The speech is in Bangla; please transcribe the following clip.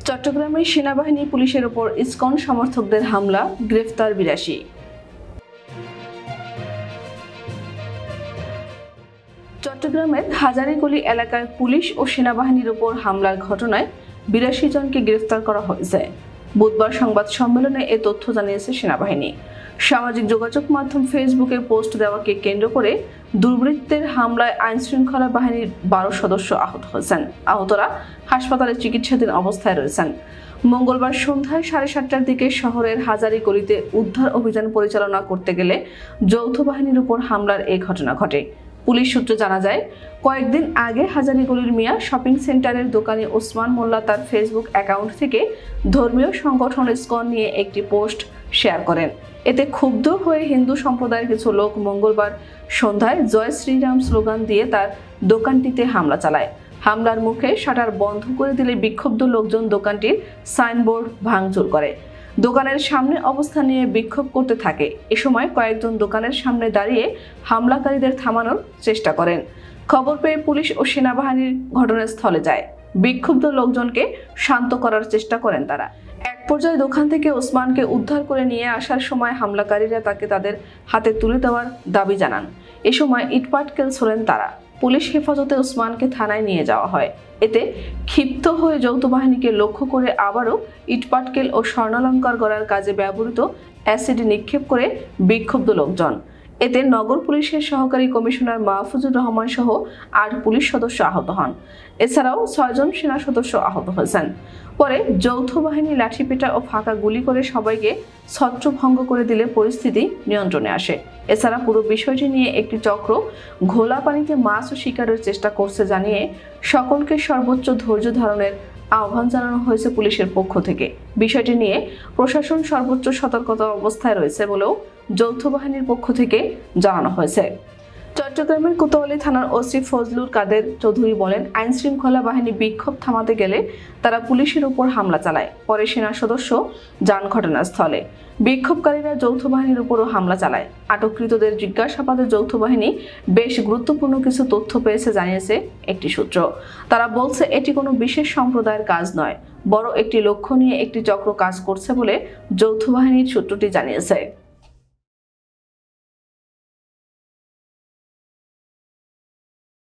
চট্টগ্রামে সেনাবাহিনী পুলিশের ওপর ইসকন সমর্থকদের হামলা, গ্রেফতার ৮২। চট্টগ্রামের হাজারীগলি এলাকায় পুলিশ ও সেনাবাহিনীর ওপর হামলার ঘটনায় ৮২ জনকে গ্রেফতার করা হয়েছে। বুধবার সংবাদ সম্মেলনে এ তথ্য জানিয়েছে সেনাবাহিনী। সামাজিক যোগাযোগ মাধ্যম ফেসবুকে পোস্ট দেওয়াকে কেন্দ্র করে দুর্বৃত্তের হামলায় আইনশৃঙ্খলা বাহিনীর ১২ সদস্য আহত হয়েছেন। আহতরা হাসপাতালে চিকিৎসাধীন অবস্থায় রয়েছেন। মঙ্গলবার সন্ধ্যায় ৭:৩০টার দিকে শহরের হাজারীগলিতে উদ্ধার অভিযান পরিচালনা করতে গেলে যৌথ বাহিনীর উপর হামলার এই ঘটনা ঘটে। পুলিশ সূত্রে জানা যায়, কয়েকদিন আগে হাজারীগলির মিয়া শপিং সেন্টারের দোকানি ওসমান মোল্লা তার ফেসবুক অ্যাকাউন্ট থেকে ধর্মীয় সংগঠন ইসকন নিয়ে একটি পোস্ট শেয়ার করেন। এতে ক্ষুব্ধ হয়ে হিন্দু সম্প্রদায়ের কিছু লোক মঙ্গলবার সন্ধ্যায় জয় শ্রীরাম স্লোগান দিয়ে তার দোকানটিতে হামলা চালায়। হামলার মুখে শাটার বন্ধ করে দিলে বিক্ষুব্ধ লোকজন দোকানটির সাইনবোর্ড ভাঙচুর করে দোকানের সামনে অবস্থান নিয়ে বিক্ষোভ করতে থাকে। এ সময় কয়েকজন দোকানের সামনে দাঁড়িয়ে হামলাকারীদের থামানোর চেষ্টা করেন। খবর পেয়ে পুলিশ ও সেনাবাহিনীর ঘটনাস্থলে যায়। বিক্ষুব্ধ লোকজনকে শান্ত করার চেষ্টা করেন তারা। এক পর্যায়ে দোকান থেকে ওসমানকে উদ্ধার করে নিয়ে আসার সময় হামলাকারীরা তাকে তাদের হাতে তুলে দেওয়ার দাবি জানান। এ সময় ইটপাটকেল ছোড়েন তারা। পুলিশ হেফাজতে ওসমানকে থানায় নিয়ে যাওয়া হয়। এতে ক্ষিপ্ত হয়ে যৌথ বাহিনীকে লক্ষ্য করে আবারও ইটপাটকেল ও স্বর্ণালঙ্কার গড়ার কাজে ব্যবহৃত অ্যাসিড নিক্ষেপ করে বিক্ষুব্ধ লোকজন। এতে নগর পুলিশের সহকারী কমিশনার মাহফুজুর রহমান সহ ৮ পুলিশ সদস্য আহত হন। এছাড়াও ৬ জন সেনা সদস্য আহত হয়েছেন। পরে যৌথ বাহিনী লাঠিপেটা ও ফাঁকা গুলি করে সবাইকে ছত্রভঙ্গ করে দিলে পরিস্থিতি নিয়ন্ত্রণে আসে। এছাড়া পুরো বিষয়টি নিয়ে একটি চক্র ঘোলা পানিতে মাছ শিকারের চেষ্টা করছে জানিয়ে সকলকে সর্বোচ্চ ধৈর্য ধারণের আহ্বান জানানো হয়েছে পুলিশের পক্ষ থেকে। বিষয়টি নিয়ে প্রশাসন সর্বোচ্চ সতর্কতা অবস্থায় রয়েছে বলেও যৌথ বাহিনীর পক্ষ থেকে জানানো হয়েছে। চট্টগ্রামের কোতোয়ালি থানার ওসি ফজলুল কাদের চৌধুরী বলেন, আইনশৃঙ্খলা বাহিনী বিক্ষোভ থামাতে গেলে তারা পুলিশের উপর হামলা চালায়। পরে সেনা সদস্য যান ঘটনাস্থলে। বিক্ষোভকারীরা যৌথ বাহিনীর উপরও হামলা চালায়। আটককৃতদের জিজ্ঞাসাবাদে যৌথ বাহিনী বেশ গুরুত্বপূর্ণ কিছু তথ্য পেয়েছে জানিয়েছে একটি সূত্র। তারা বলছে, এটি কোনো বিশেষ সম্প্রদায়ের কাজ নয়, বড় একটি লক্ষ্য নিয়ে একটি চক্র কাজ করছে বলে যৌথ বাহিনীর সূত্রটি জানিয়েছে।